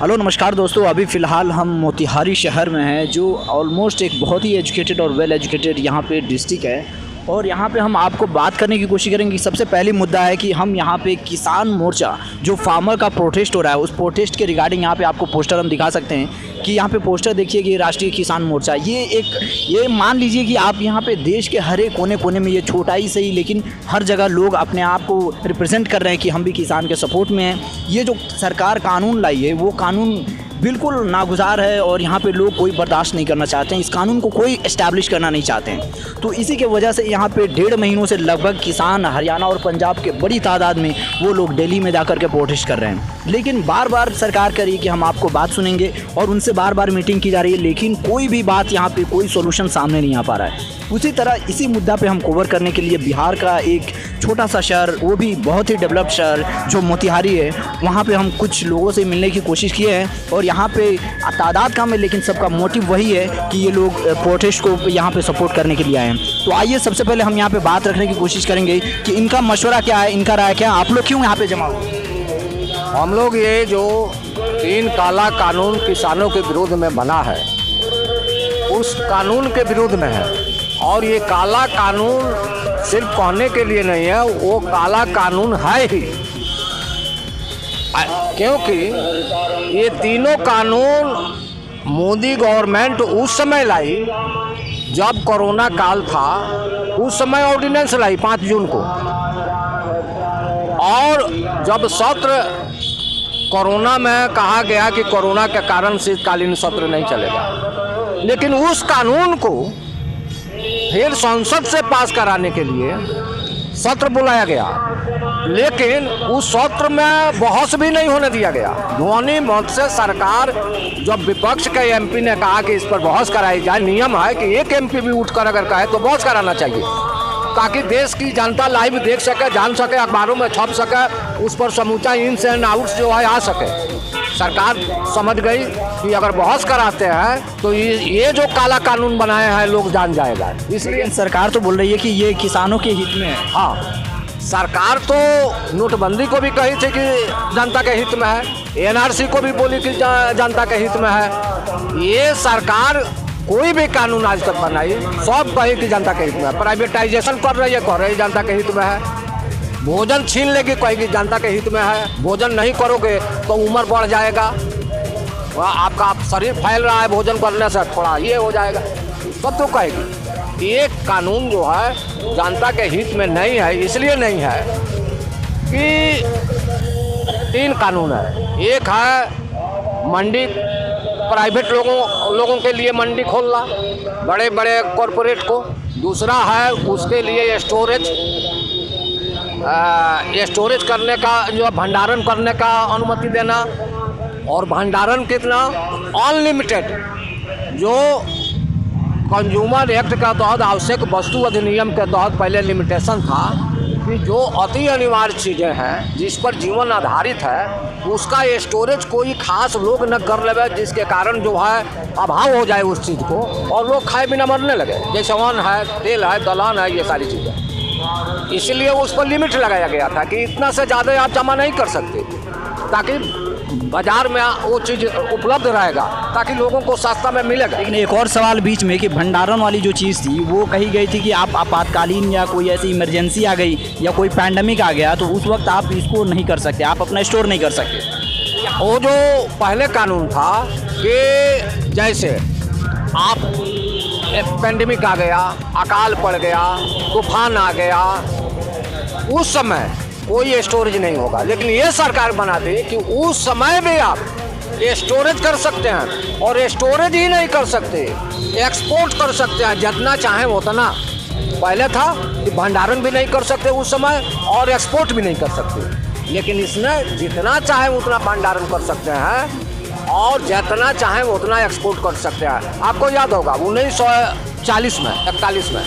Hello नमस्कार दोस्तों, अभी फ़िलहाल हम मोतिहारी शहर में हैं जो ऑलमोस्ट एक बहुत ही एजुकेटेड और वेल एजुकेटेड यहाँ पे डिस्ट्रिक्ट है। और यहाँ पे हम आपको बात करने की कोशिश करेंगे। सबसे पहली मुद्दा है कि हम यहाँ पे किसान मोर्चा जो फार्मर का प्रोटेस्ट हो रहा है, उस प्रोटेस्ट के रिगार्डिंग यहाँ पे आपको पोस्टर हम दिखा सकते हैं कि यहाँ पे पोस्टर देखिए कि राष्ट्रीय किसान मोर्चा, ये मान लीजिए कि आप यहाँ पे देश के हर एक कोने कोने में, ये छोटा ही सही लेकिन हर जगह लोग अपने आप को रिप्रेजेंट कर रहे हैं कि हम भी किसान के सपोर्ट में हैं। ये जो सरकार कानून लाई है वो कानून बिल्कुल नागुजार है और यहाँ पे लोग कोई बर्दाश्त नहीं करना चाहते हैं। इस कानून को कोई एस्टैब्लिश करना नहीं चाहते हैं। तो इसी के वजह से यहाँ पे 1.5 महीनों से लगभग किसान हरियाणा और पंजाब के बड़ी तादाद में वो लोग दिल्ली में जाकर के प्रोटेस्ट कर रहे हैं। लेकिन बार बार सरकार कह रही है कि हम आपको बात सुनेंगे और उनसे बार बार मीटिंग की जा रही है, लेकिन कोई भी बात यहाँ पे कोई सोल्यूशन सामने नहीं आ पा रहा है। उसी तरह इसी मुद्दा पे हम कवर करने के लिए बिहार का एक छोटा सा शहर, वो भी बहुत ही डेवलप्ड शहर जो मोतिहारी है, वहाँ पे हम कुछ लोगों से मिलने की कोशिश किए हैं। और यहाँ पे तादाद कम है लेकिन सबका मोटिव वही है कि ये लोग प्रोटेस्ट को यहाँ पे सपोर्ट करने के लिए आए हैं। तो आइए सबसे पहले हम यहाँ पे बात रखने की कोशिश करेंगे कि इनका मशवरा क्या है, इनका राय क्या है, आप लोग क्यों यहाँ पे जमा हुए। हम लोग ये जो 3 काला कानून किसानों के विरोध में बना है, उस कानून के विरोध में है। और ये काला कानून सिर्फ कहने के लिए नहीं है, वो काला कानून है ही, क्योंकि ये तीनों कानून मोदी गवर्नमेंट उस समय लाई जब कोरोना काल था। उस समय ऑर्डिनेंस लाई 5 जून को, और जब सत्र कोरोना में कहा गया कि कोरोना के कारण शीतकालीन सत्र नहीं चलेगा, लेकिन उस कानून को फिर संसद से पास कराने के लिए सत्र बुलाया गया, लेकिन उस सत्र में बहस भी नहीं होने दिया गया। ध्वनि मत से सरकार, जब विपक्ष के एमपी ने कहा कि इस पर बहस कराई जाए, नियम है कि एक एमपी भी उठकर अगर कहे तो बहस कराना चाहिए, ताकि देश की जनता लाइव देख सके, जान सके, अखबारों में छप सके, उस पर समूचा इन्स एंड आउट्स जो है आ सके। सरकार समझ गई कि अगर बहस कराते हैं तो ये जो काला कानून बनाए हैं लोग जान जाएगा। इसलिए सरकार तो बोल रही है कि ये किसानों के हित में है। हाँ, सरकार तो नोटबंदी को भी कही थी कि जनता के हित में है, एनआरसी को भी बोली कि जनता के हित में है। ये सरकार कोई भी कानून आज तक बनाई सब कही कि जनता के हित में है। प्राइवेटाइजेशन कर रही है, कह रही जनता के हित में है। भोजन छीन लेगी, कहेगी जनता के हित में है। भोजन नहीं करोगे तो उम्र बढ़ जाएगा, आपका शरीर फैल रहा है भोजन करने से, थोड़ा ये हो जाएगा, सब तो कहेगी। ये कानून जो है जनता के हित में नहीं है। इसलिए नहीं है कि 3 कानून है। एक है मंडी, प्राइवेट लोगों के लिए मंडी खोलना, बड़े बड़े कॉरपोरेट को। दूसरा है उसके लिए स्टोरेज करने का, जो भंडारण करने का अनुमति देना, और भंडारण कितना अनलिमिटेड। जो कंज्यूमर एक्ट के तहत, आवश्यक वस्तु अधिनियम के तहत पहले लिमिटेशन था कि जो अति अनिवार्य चीज़ें हैं जिस पर जीवन आधारित है, उसका स्टोरेज कोई खास लोग न कर लेवे, जिसके कारण जो है अभाव हो जाए उस चीज़ को और लोग खाए बिना मरने लगे। जैसे अन्न है, तेल है, दलहन है, ये सारी चीज़ें। इसलिए उस पर लिमिट लगाया गया था कि इतना से ज़्यादा आप जमा नहीं कर सकते, ताकि बाजार में वो चीज़ उपलब्ध रहेगा, ताकि लोगों को सस्ता में मिलेगा। लेकिन एक और सवाल बीच में कि भंडारण वाली जो चीज़ थी वो कही गई थी कि आप आपातकालीन या कोई ऐसी इमरजेंसी आ गई या कोई पैंडमिक आ गया तो उस वक्त आप इसको नहीं कर सकते, आप अपना स्टोर नहीं कर सकते। वो जो पहले कानून था कि जैसे आप पैंडमिक आ गया, अकाल पड़ गया, तूफान आ गया, उस समय कोई स्टोरेज नहीं होगा। लेकिन ये सरकार बना दी कि उस समय भी आप स्टोरेज कर सकते हैं, और स्टोरेज ही नहीं कर सकते, एक्सपोर्ट कर सकते हैं जितना चाहें उतना। पहले था कि भंडारण भी नहीं कर सकते उस समय और एक्सपोर्ट भी नहीं कर सकते, लेकिन इसमें जितना चाहे उतना भंडारण कर सकते हैं और जितना चाहें उतना एक्सपोर्ट कर सकते हैं। आपको याद होगा 1941 में 41 में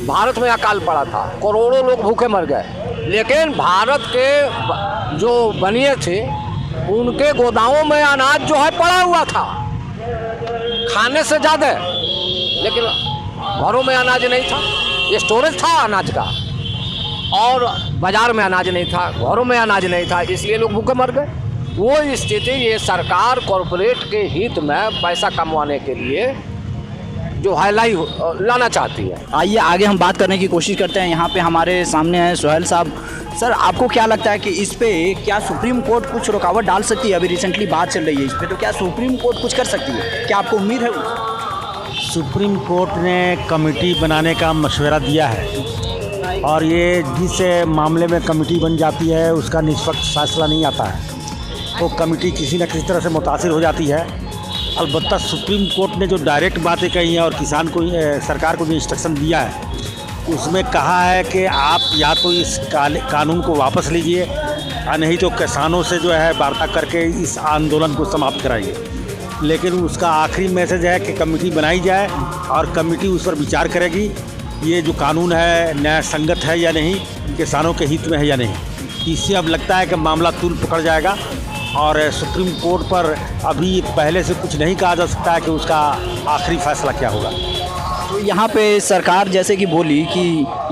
भारत में अकाल पड़ा था, करोड़ों लोग भूखे मर गए, लेकिन भारत के जो बनिए थे उनके गोदामों में अनाज जो है पड़ा हुआ था खाने से ज़्यादा, लेकिन घरों में अनाज नहीं था। ये स्टोरेज था अनाज का, और बाज़ार में अनाज नहीं था, घरों में अनाज नहीं था, इसलिए लोग भूखे मर गए। वो स्थिति ये सरकार कॉरपोरेट के हित में पैसा कमवाने के लिए जो हाईलाई लाना चाहती है। आइए आगे हम बात करने की कोशिश करते हैं। यहाँ पे हमारे सामने हैं सोहेल साहब। सर, आपको क्या लगता है कि इस पे क्या सुप्रीम कोर्ट कुछ रुकावट डाल सकती है? अभी रिसेंटली बात चल रही है इस पे, तो क्या सुप्रीम कोर्ट कुछ कर सकती है? क्या आपको उम्मीद है? सुप्रीम कोर्ट ने कमेटी बनाने का मशवरा दिया है और ये जिस मामले में कमेटी बन जाती है उसका निष्पक्ष फैसला नहीं आता है, तो कमेटी किसी न किसी तरह से मुतासिर हो जाती है। अलबत्ता सुप्रीम कोर्ट ने जो डायरेक्ट बातें कही हैं और किसान को सरकार को जो इंस्ट्रक्शन दिया है उसमें कहा है कि आप या तो इस कानून को वापस लीजिए या नहीं तो किसानों से जो है वार्ता करके इस आंदोलन को समाप्त कराइए। लेकिन उसका आखिरी मैसेज है कि कमेटी बनाई जाए और कमेटी उस पर विचार करेगी ये जो कानून है न्याय संगत है या नहीं, किसानों के हित में है या नहीं। इससे अब लगता है कि मामला तूल पकड़ जाएगा और सुप्रीम कोर्ट पर अभी पहले से कुछ नहीं कहा जा सकता है कि उसका आखिरी फैसला क्या होगा। तो यहाँ पे सरकार जैसे कि बोली कि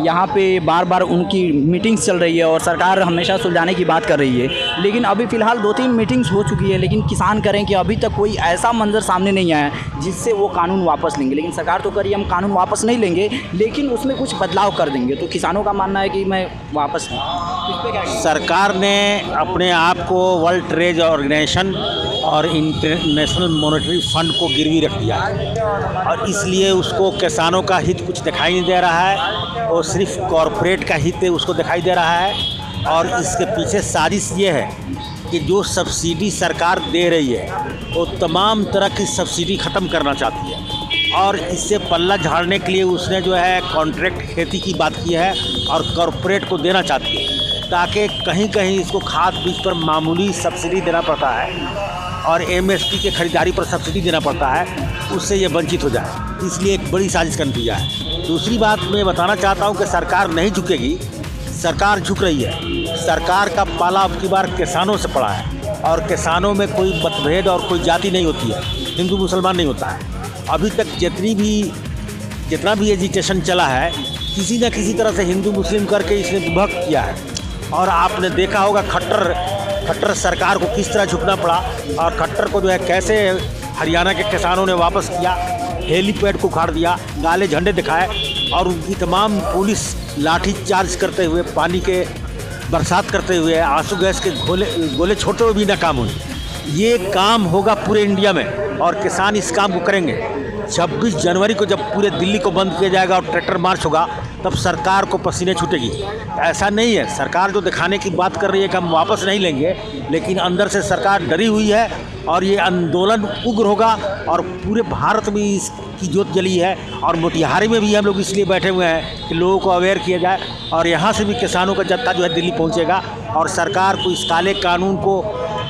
यहाँ पे बार बार उनकी मीटिंग्स चल रही है और सरकार हमेशा सुलझाने की बात कर रही है, लेकिन अभी फ़िलहाल 2-3 मीटिंग्स हो चुकी है, लेकिन किसान करें कि अभी तक कोई ऐसा मंजर सामने नहीं आया जिससे वो कानून वापस लेंगे। लेकिन सरकार तो करी हम कानून वापस नहीं लेंगे, लेकिन उसमें कुछ बदलाव कर देंगे। तो किसानों का मानना है कि मैं वापस लूँ, इस पर क्या? सरकार ने अपने आप को वर्ल्ड ट्रेड ऑर्गेनाइजेशन और इंटरनेशनल मॉनेटरी फंड को गिरवी रख दिया है और इसलिए उसको किसानों का हित कुछ दिखाई नहीं दे रहा है और सिर्फ कॉरपोरेट का हित उसको दिखाई दे रहा है। और इसके पीछे साजिश ये है कि जो सब्सिडी सरकार दे रही है वो तमाम तरह की सब्सिडी ख़त्म करना चाहती है और इससे पल्ला झाड़ने के लिए उसने जो है कॉन्ट्रैक्ट खेती की बात की है और कॉरपोरेट को देना चाहती है, ताकि कहीं कहीं इसको खाद बीज पर मामूली सब्सिडी देना पड़ता है और एमएसपी के खरीदारी पर सब्सिडी देना पड़ता है, उससे ये वंचित हो जाए। इसलिए एक बड़ी साजिश का नतीजा है। दूसरी बात मैं बताना चाहता हूँ कि सरकार नहीं झुकेगी, सरकार झुक रही है। सरकार का पाला अब की बार किसानों से पड़ा है और किसानों में कोई मतभेद और कोई जाति नहीं होती है, हिंदू मुसलमान नहीं होता है। अभी तक जितना भी एजिटेशन चला है किसी न किसी तरह से हिंदू मुस्लिम करके इसने विभक्त किया है और आपने देखा होगा खट्टर सरकार को किस तरह झुकना पड़ा और खट्टर को जो है कैसे हरियाणा के किसानों ने वापस किया, हेलीपैड को उखाड़ दिया, काले झंडे दिखाए और उनकी तमाम पुलिस लाठी चार्ज करते हुए, पानी के बरसात करते हुए, आंसू गैस के गोले छोड़ते हुए भी नाकाम हुई। ये काम होगा पूरे इंडिया में और किसान इस काम को करेंगे। 26 जनवरी को जब पूरे दिल्ली को बंद किया जाएगा और ट्रैक्टर मार्च होगा तब सरकार को पसीने छूटेगी। ऐसा नहीं है, सरकार जो दिखाने की बात कर रही है कि हम वापस नहीं लेंगे, लेकिन अंदर से सरकार डरी हुई है और ये आंदोलन उग्र होगा और पूरे भारत में इसकी जोत जली है और मोतिहारी में भी हम लोग इसलिए बैठे हुए हैं कि लोगों को अवेयर किया जाए और यहाँ से भी किसानों का जत्था जो है दिल्ली पहुँचेगा और सरकार को इस काले कानून को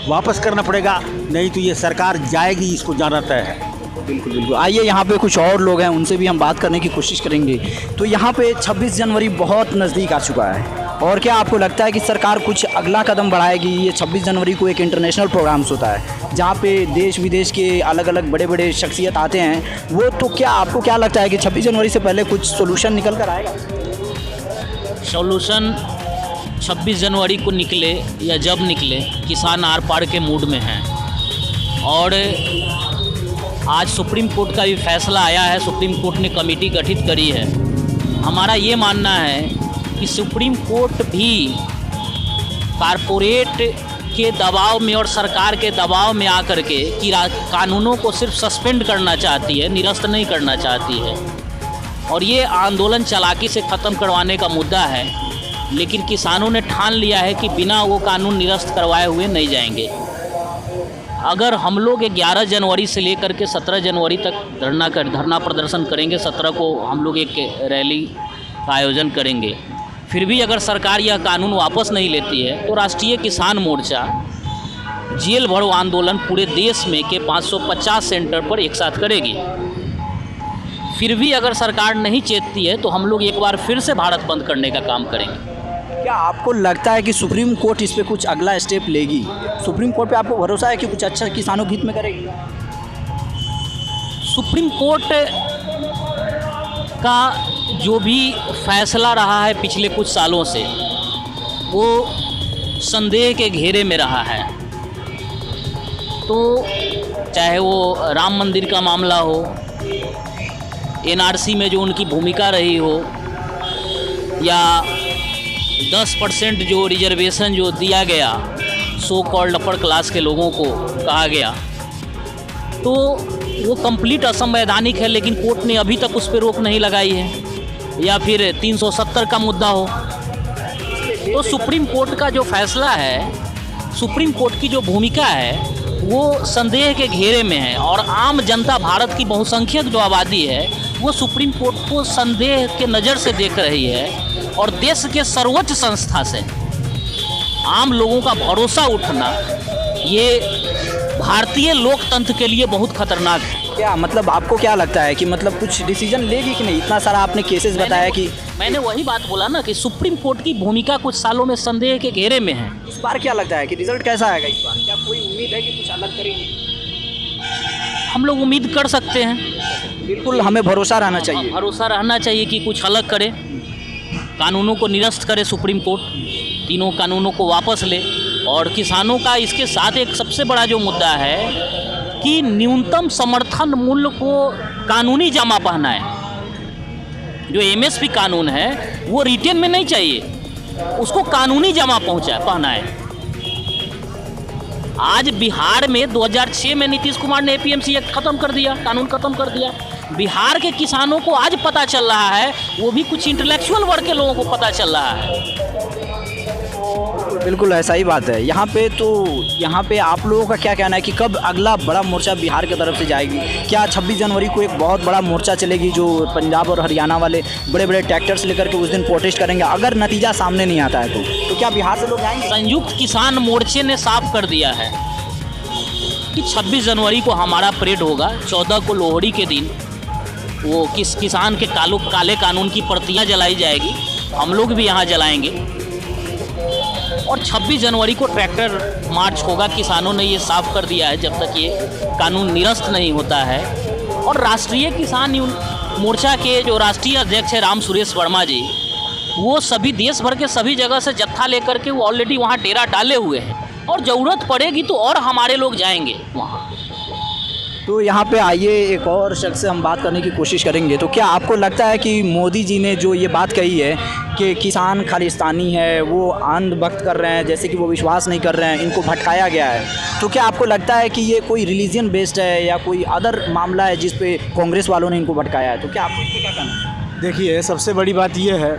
वापस करना पड़ेगा, नहीं तो ये सरकार जाएगी, इसको जाना तय है। बिल्कुल बिल्कुल। आइए यहाँ पे कुछ और लोग हैं, उनसे भी हम बात करने की कोशिश करेंगे। तो यहाँ पे 26 जनवरी बहुत नज़दीक आ चुका है और क्या आपको लगता है कि सरकार कुछ अगला कदम बढ़ाएगी? ये 26 जनवरी को एक इंटरनेशनल प्रोग्राम्स होता है जहाँ पे देश विदेश के अलग अलग बड़े बड़े शख्सियत आते हैं, वो तो क्या आपको क्या लगता है कि 26 जनवरी से पहले कुछ सोल्यूशन निकल कर आएगा? सॉल्यूशन 26 जनवरी को निकले या जब निकले, किसान आर पार के मूड में हैं और आज सुप्रीम कोर्ट का भी फैसला आया है। सुप्रीम कोर्ट ने कमेटी गठित करी है। हमारा ये मानना है कि सुप्रीम कोर्ट भी कारपोरेट के दबाव में और सरकार के दबाव में आकर के कि कानूनों को सिर्फ सस्पेंड करना चाहती है, निरस्त नहीं करना चाहती है और ये आंदोलन चालाकी से ख़त्म करवाने का मुद्दा है। लेकिन किसानों ने ठान लिया है कि बिना वो कानून निरस्त करवाए हुए नहीं जाएंगे। अगर हम लोग 11 जनवरी से लेकर के 17 जनवरी तक धरना प्रदर्शन करेंगे, 17 को हम लोग एक रैली का आयोजन करेंगे, फिर भी अगर सरकार यह कानून वापस नहीं लेती है तो राष्ट्रीय किसान मोर्चा जेल भरो आंदोलन पूरे देश में के 550 सेंटर पर एक साथ करेगी। फिर भी अगर सरकार नहीं चेतती है तो हम लोग एक बार फिर से भारत बंद करने का काम करेंगे। क्या आपको लगता है कि सुप्रीम कोर्ट इस पे कुछ अगला स्टेप लेगी? सुप्रीम कोर्ट पे आपको भरोसा है कि कुछ अच्छा किसानों के हित में करेगी? सुप्रीम कोर्ट का जो भी फैसला रहा है पिछले कुछ सालों से वो संदेह के घेरे में रहा है तो चाहे वो राम मंदिर का मामला हो, एनआरसी में जो उनकी भूमिका रही हो, या 10% जो रिजर्वेशन जो दिया गया सो कॉल्ड अपर क्लास के लोगों को कहा गया, तो वो कंप्लीट असंवैधानिक है, लेकिन कोर्ट ने अभी तक उस पर रोक नहीं लगाई है। या फिर 370 का मुद्दा हो, तो सुप्रीम कोर्ट का जो फैसला है, सुप्रीम कोर्ट की जो भूमिका है वो संदेह के घेरे में है, और आम जनता, भारत की बहुसंख्यक जो आबादी है वो सुप्रीम कोर्ट को संदेह के नज़र से देख रही है, और देश के सर्वोच्च संस्था से आम लोगों का भरोसा उठना ये भारतीय लोकतंत्र के लिए बहुत खतरनाक है। क्या मतलब आपको क्या लगता है कि मतलब कुछ डिसीजन लेगी कि नहीं? इतना सारा आपने केसेस बताया कि मैंने वही बात बोला ना कि सुप्रीम कोर्ट की भूमिका कुछ सालों में संदेह के घेरे में है। इस बार क्या लगता है कि रिजल्ट कैसा आएगा इस बार? क्या कोई उम्मीद है कि कुछ अलग करेगी? हम लोग उम्मीद कर सकते हैं, बिल्कुल हमें भरोसा रहना चाहिए। भरोसा रहना चाहिए कि कुछ अलग करे, कानूनों को निरस्त करे सुप्रीम कोर्ट, तीनों कानूनों को वापस ले। और किसानों का इसके साथ एक सबसे बड़ा जो मुद्दा है कि न्यूनतम समर्थन मूल्य को कानूनी जमा पहनाए। जो एमएसपी कानून है वो रिटेन में नहीं चाहिए, उसको कानूनी जमा पहनाए। आज बिहार में 2006 में नीतीश कुमार ने एपीएमसी एक्ट खत्म कर दिया, कानून खत्म कर दिया। बिहार के किसानों को आज पता चल रहा है, वो भी कुछ इंटेलेक्चुअल वर्ग के लोगों को पता चल रहा है। बिल्कुल ऐसा ही बात है। यहाँ पे आप लोगों का क्या कहना है कि कब अगला बड़ा मोर्चा बिहार की तरफ से जाएगी? क्या 26 जनवरी को एक बहुत बड़ा मोर्चा चलेगी जो पंजाब और हरियाणा वाले बड़े बड़े ट्रैक्टर्स लेकर के उस दिन प्रोटेस्ट करेंगे? अगर नतीजा सामने नहीं आता है तो क्या बिहार से लोग आएंगे? संयुक्त किसान मोर्चे ने साफ कर दिया है कि 26 जनवरी को हमारा परेड होगा। 14 को लोहड़ी के दिन वो किसान के काले कानून की प्रतियां जलाई जाएगी, हम लोग भी यहाँ जलाएंगे। और 26 जनवरी को ट्रैक्टर मार्च होगा। किसानों ने ये साफ कर दिया है जब तक ये कानून निरस्त नहीं होता है। और राष्ट्रीय किसान मोर्चा के जो राष्ट्रीय अध्यक्ष है राम सुरेश वर्मा जी, वो सभी देश भर के सभी जगह से जत्था लेकर के वो ऑलरेडी वहाँ डेरा डाले हुए हैं, और ज़रूरत पड़ेगी तो और हमारे लोग जाएंगे वहाँ। तो यहाँ पे आइए एक और शख्स से हम बात करने की कोशिश करेंगे। तो क्या आपको लगता है कि मोदी जी ने जो ये बात कही है कि किसान खालिस्तानी है, वो अंधभक्त कर रहे हैं, जैसे कि वो विश्वास नहीं कर रहे हैं, इनको भटकाया गया है, तो क्या आपको लगता है कि ये कोई रिलीजन बेस्ड है या कोई अदर मामला है जिस पे कांग्रेस वालों ने इनको भटकाया है? तो क्या आपको इस पे क्या कहना है? देखिए, सबसे बड़ी बात ये है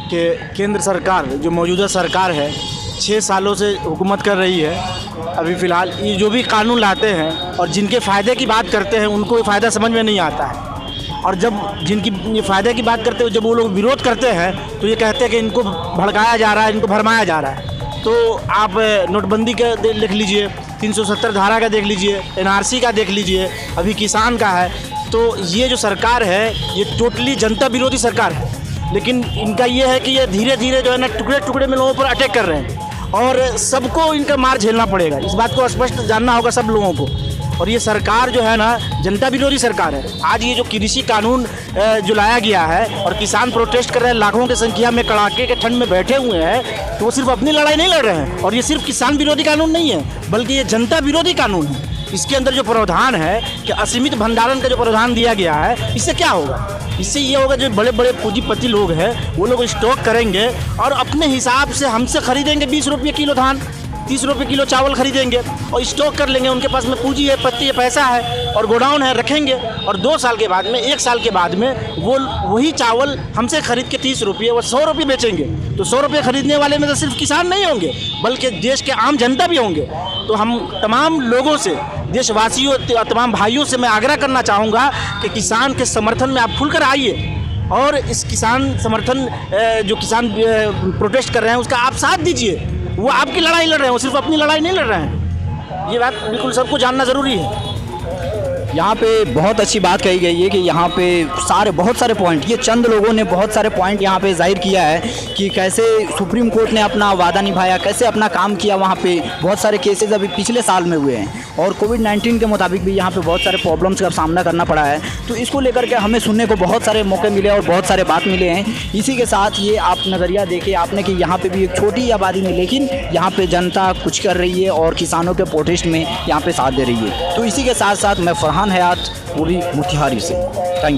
कि केंद्र सरकार, जो मौजूदा सरकार है, 6 सालों से हुकूमत कर रही है। अभी फ़िलहाल ये जो भी कानून लाते हैं और जिनके फ़ायदे की बात करते हैं उनको ये फ़ायदा समझ में नहीं आता है, और जब जिनकी ये फ़ायदे की बात करते हैं, जब वो लोग विरोध करते हैं तो ये कहते हैं कि इनको भड़काया जा रहा है, इनको भरमाया जा रहा है। तो आप नोटबंदी का लिख लीजिए, 370 धारा का देख लीजिए, एनआरसी का देख लीजिए, अभी किसान का है। तो ये जो सरकार है ये टोटली जनता विरोधी सरकार है। लेकिन इनका ये है कि ये धीरे धीरे जो है ना टुकड़े टुकड़े में लोगों पर अटैक कर रहे हैं, और सबको इनका मार झेलना पड़ेगा। इस बात को स्पष्ट जानना होगा सब लोगों को। और ये सरकार जो है ना जनता विरोधी सरकार है। आज ये जो कृषि कानून जो लाया गया है और किसान प्रोटेस्ट कर रहे हैं, लाखों की संख्या में कड़ाके के ठंड में बैठे हुए हैं, तो वो सिर्फ अपनी लड़ाई नहीं लड़ रहे हैं। और ये सिर्फ किसान विरोधी कानून नहीं है, बल्कि ये जनता विरोधी कानून है। इसके अंदर जो प्रावधान है कि असीमित भंडारण का जो प्रावधान दिया गया है, इससे क्या होगा? इससे ये होगा जो बड़े बड़े पूंजीपति लोग हैं वो लोग स्टॉक करेंगे और अपने हिसाब से हमसे खरीदेंगे 20 रुपये किलो धान, 30 रुपये किलो चावल खरीदेंगे और स्टॉक कर लेंगे। उनके पास में पूंजी है, पत्ती है, पैसा है और गोडाउन है, रखेंगे। और 2 साल के बाद में, 1 साल के बाद में वो वही चावल हमसे खरीद के 30 रुपये और 100 रुपये बेचेंगे। तो 100 रुपये खरीदने वाले में तो सिर्फ किसान नहीं होंगे, बल्कि देश के आम जनता भी होंगे। तो हम तमाम लोगों से, देशवासियों, तमाम भाइयों से मैं आग्रह करना चाहूँगा कि किसान के समर्थन में आप खुलकर आइए और इस किसान समर्थन जो किसान प्रोटेस्ट कर रहे हैं उसका आप साथ दीजिए। वो आपकी लड़ाई लड़ रहे हैं, वो सिर्फ अपनी लड़ाई नहीं लड़ रहे हैं। ये बात बिल्कुल सबको जानना ज़रूरी है। यहाँ पे बहुत अच्छी बात कही गई है कि यहाँ पे बहुत सारे पॉइंट, ये चंद लोगों ने बहुत सारे पॉइंट यहाँ पे जाहिर किया है कि कैसे सुप्रीम कोर्ट ने अपना वादा निभाया, कैसे अपना काम किया। वहाँ पे बहुत सारे केसेस अभी पिछले साल में हुए हैं और कोविड-19 के मुताबिक भी यहाँ पे बहुत सारे प्रॉब्लम्स का सामना करना पड़ा है। तो इसको लेकर के हमें सुनने को बहुत सारे मौके मिले और बहुत सारे बात मिले हैं। इसी के साथ ये आप नज़रिया देखे आपने कि यहाँ पे भी एक छोटी आबादी में, लेकिन यहाँ पे जनता कुछ कर रही है और किसानों के प्रोटेस्ट में यहाँ पे साथ दे रही है। तो इसी के साथ साथ मैं फरहान हयात, वो भी मोतिहारी से। Thank you.